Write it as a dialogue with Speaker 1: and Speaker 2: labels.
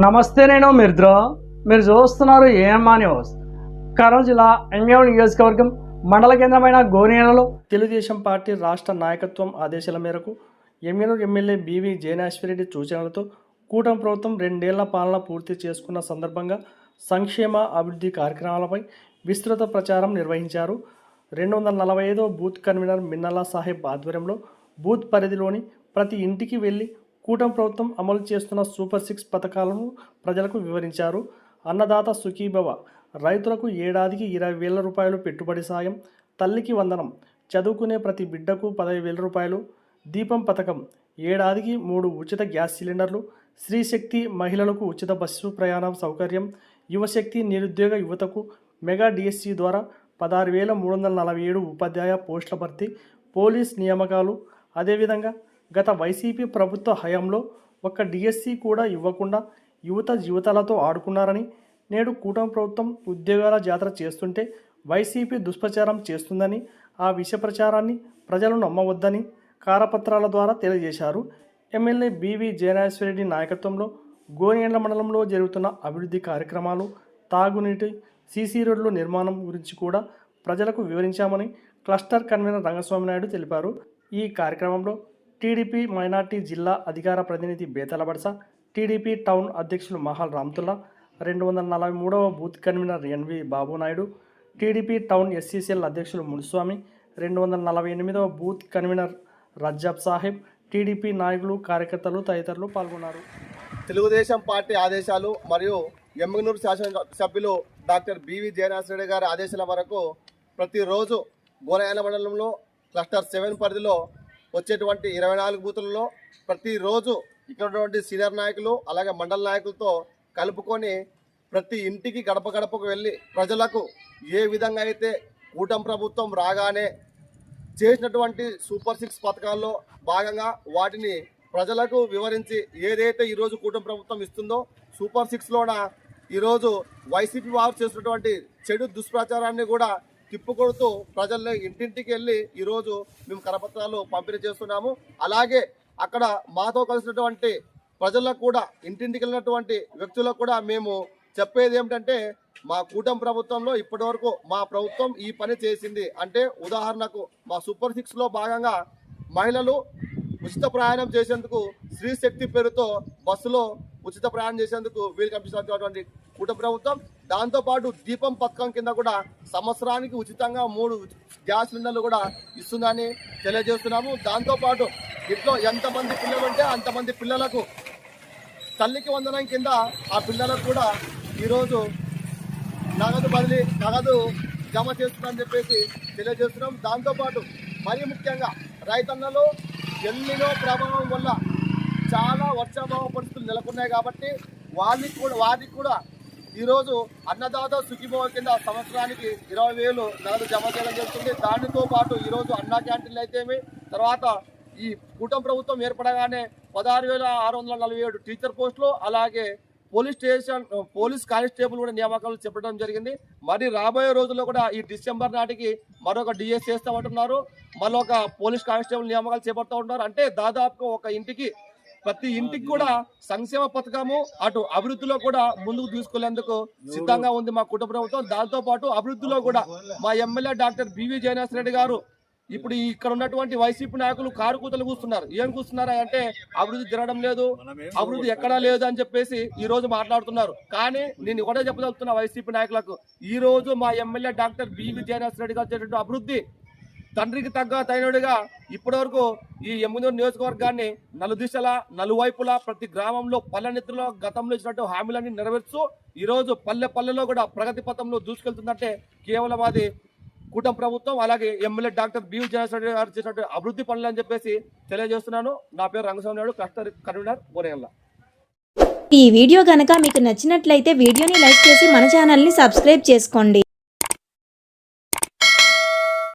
Speaker 1: నమస్తే, నేను మిర్ద్రో. మీరు చూస్తున్నారు ఏఎంఆ న్యూస్. కర్నూలు జిల్లా ఎంఎం నియోజకవర్గం మండల కేంద్రమైన గోనేలలో తెలుగుదేశం పార్టీ రాష్ట్ర నాయకత్వం ఆదేశాల మేరకు ఎమ్మెనూరు ఎమ్మెల్యే బివి జయనాశ్వరెడ్డి సూచనలతో కూటమి ప్రభుత్వం 2 ఏళ్ల పాలన పూర్తి చేసుకున్న సందర్భంగా సంక్షేమ అభివృద్ధి కార్యక్రమాలపై విస్తృత ప్రచారం నిర్వహించారు. 245వ బూత్ కన్వీనర్ మిన్నల్లా సాహెబ్ ఆధ్వర్యంలో బూత్ పరిధిలోని ప్రతి ఇంటికి వెళ్లి కూటమి ప్రభుత్వం అమలు చేస్తున్న సూపర్ 6 పథకాలను ప్రజలకు వివరించారు. అన్నదాత సుఖీభవ, రైతులకు ఏడాదికి 20,000 రూపాయలు పెట్టుబడి సాయం, తల్లికి వందనం, చదువుకునే ప్రతి బిడ్డకు 15,000 రూపాయలు, దీపం పథకం, ఏడాదికి 3 ఉచిత గ్యాస్ సిలిండర్లు, స్త్రీశక్తి మహిళలకు ఉచిత బస్సు ప్రయాణ సౌకర్యం, యువశక్తి నిరుద్యోగ యువతకు మెగా డిఎస్సి ద్వారా 16,347 ఉపాధ్యాయ పోస్టుల భర్తీ, పోలీస్ నియామకాలు. అదేవిధంగా గత వైసీపీ ప్రభుత్వ హయాంలో ఒక్క డిఎస్సి కూడా ఇవ్వకుండా యువత జీవితాలతో ఆడుకున్నారని, నేడు కూటమి ప్రభుత్వం ఉద్యోగాల జాతర చేస్తుంటే వైసీపీ దుష్ప్రచారం చేస్తుందని, ఆ విష ప్రచారాన్ని ప్రజలు నమ్మవద్దని కారపత్రాల ద్వారా తెలియజేశారు. ఎమ్మెల్యే బివి జయనాశ్వరెడ్డి నాయకత్వంలో గోనేళ్ల మండలంలో జరుగుతున్న అభివృద్ధి కార్యక్రమాలు, తాగునీటి, సీసీ రోడ్ల నిర్మాణం గురించి కూడా ప్రజలకు వివరించామని క్లస్టర్ కన్వీనర్ రంగస్వామి నాయుడు తెలిపారు. ఈ కార్యక్రమంలో టీడీపీ మైనార్టీ జిల్లా అధికార ప్రతినిధి బేతల బడస, టీడీపీ టౌన్ అధ్యక్షులు మహాల్ రామ్తుల్లా, 243వ booth convener NV Babu Naidu, TDP town SCCL అధ్యక్షులు మునిస్వామి, 248వ booth convener Rajjab Saheb, TDP నాయకులు, కార్యకర్తలు తదితరులు పాల్గొన్నారు.
Speaker 2: తెలుగుదేశం పార్టీ ఆదేశాలు మరియు ఎమ్మెనూరు శాసనసభ్యులు డాక్టర్ బివి జయనాశ్వరెడ్డి గారి ఆదేశాల వరకు ప్రతిరోజు గోనేళ్ల మండలంలో క్లస్టర్ 7 పరిధిలో వచ్చేటువంటి 24 బూతులలో ప్రతిరోజు ఇక్కడ ఉన్నటువంటి సీనియర్ నాయకులు అలాగే మండల నాయకులతో కలుపుకొని ప్రతి ఇంటికి గడప గడపకు వెళ్ళి ప్రజలకు ఏ విధంగా అయితే కూటమి ప్రభుత్వం రాగానే చేసినటువంటి సూపర్ 6 పథకాల్లో భాగంగా వాటిని ప్రజలకు వివరించి ఏదైతే ఈరోజు కూటమి ప్రభుత్వం ఇస్తుందో సూపర్ 6లోన ఈరోజు వైసీపీ వారు చేసినటువంటి చెడు దుష్ప్రచారాన్ని కూడా తిప్పుకొడుతూ ప్రజల్లో ఇంటింటికి వెళ్ళి ఈరోజు మేము కరపత్రాలు పంపిణీ చేస్తున్నాము. అలాగే అక్కడ మాతో కలిసినటువంటి ప్రజలకు కూడా ఇంటింటికి వెళ్ళినటువంటి వ్యక్తులకు కూడా మేము చెప్పేది ఏమిటంటే మా కూటమి ప్రభుత్వంలో ఇప్పటివరకు మా ప్రభుత్వం ఈ పని చేసింది. అంటే ఉదాహరణకు మా సూపర్ 6లో భాగంగా మహిళలు ఉచిత ప్రయాణం చేసేందుకు స్త్రీశక్తి పేరుతో బస్సులో ఉచిత ప్రయాణం చేసేందుకు వీలు కల్పిస్తున్నటువంటి కూటమి ప్రభుత్వం, దాంతోపాటు దీపం పథకం కింద కూడా సంవత్సరానికి ఉచితంగా 3 గ్యాస్ సిలిండర్లు కూడా ఇస్తుందని తెలియజేస్తున్నాము. దాంతోపాటు ఇంట్లో ఎంతమంది పిల్లలు ఉంటే అంతమంది పిల్లలకు తల్లికి వందనం కింద ఆ పిల్లలకు కూడా ఈరోజు నగదు జమ చేస్తుందని చెప్పేసి తెలియజేస్తున్నాం. దాంతోపాటు మరీ ముఖ్యంగా రైతన్నలు ఎల్లినో ప్రభావం వల్ల చాలా వర్షాభావ పరిస్థితులు నెలకొన్నాయి కాబట్టి వారికి కూడా ఈరోజు అన్నదాత సుఖీభవ కింద సంవత్సరానికి 20,000 నగదు జమ చేయడం జరుగుతుంది. దానితో పాటు ఈరోజు అన్నా క్యాంటీన్లు అయితేమి, తర్వాత ఈ కూటమి ప్రభుత్వం ఏర్పడగానే 16,647 టీచర్ పోస్టులు, అలాగే పోలీస్ కానిస్టేబుల్ కూడా నియామకాలు చెప్పడం జరిగింది. మరి రాబోయే రోజుల్లో కూడా ఈ డిసెంబర్ నాటికి మరొక డిఎస్ చేస్తామంటున్నారు, మరొక పోలీస్ కానిస్టేబుల్ నియామకాలు చేపడుతూ ఉంటున్నారు. అంటే దాదాపుగా ప్రతి ఇంటికి కూడా సంక్షేమ పథకము అటు అభివృద్ధిలో కూడా ముందుకు తీసుకెళ్లేందుకు సిద్ధంగా ఉంది మా కుటుంబ ప్రభుత్వం. దాంతో పాటు అభివృద్ధిలో కూడా మా ఎమ్మెల్యే డాక్టర్ బివి జయనాశ్వరెడ్డి గారు ఇప్పుడు ఇక్కడ ఉన్నటువంటి వైసీపీ నాయకులు కారు కూతలు కూస్తున్నారు. ఏం కూస్తున్నారా అంటే అభివృద్ధి జరగడం లేదు, అభివృద్ధి ఎక్కడా లేదు అని చెప్పేసి ఈ రోజు మాట్లాడుతున్నారు. కానీ నేను ఒకటే చెప్పదలుచుకున్నా వైసీపీ నాయకులకు, ఈ రోజు మా ఎమ్మెల్యే డాక్టర్ బివి జయనాశ్వరెడ్డి గారు చేసినటువంటి అభివృద్ధి తండ్రికి తగ్గ తైనుడిగా ఇప్పటివరకు ఈ ఎమ్మెనూరు నియోజకవర్గాన్ని నలువైపులా ప్రతి గ్రామంలో పల్లెనిద్రలో గతంలో ఇచ్చినట్టు హామీలన్నీ నెరవేర్చు ఈరోజు పల్లెలో కూడా ప్రగతి పథంలో దూసుకెళ్తుందంటే కేవలం అది కూటమి ప్రభుత్వం, అలాగే ఎమ్మెల్యే డాక్టర్ బివి జయనాశ్వరెడ్డి గారు చేసినట్టు అభివృద్ధి పనులు అని చెప్పేసి తెలియజేస్తున్నాను. నా పేరు రంగస్వామి నాయుడు, క్లస్టర్ కన్వీనర్ గోనేళ్ల.
Speaker 3: ఈ వీడియో గనక మీకు నచ్చినట్లయితే వీడియోని లైక్ చేసి మన ఛానల్ని సబ్స్క్రైబ్ చేసుకోండి.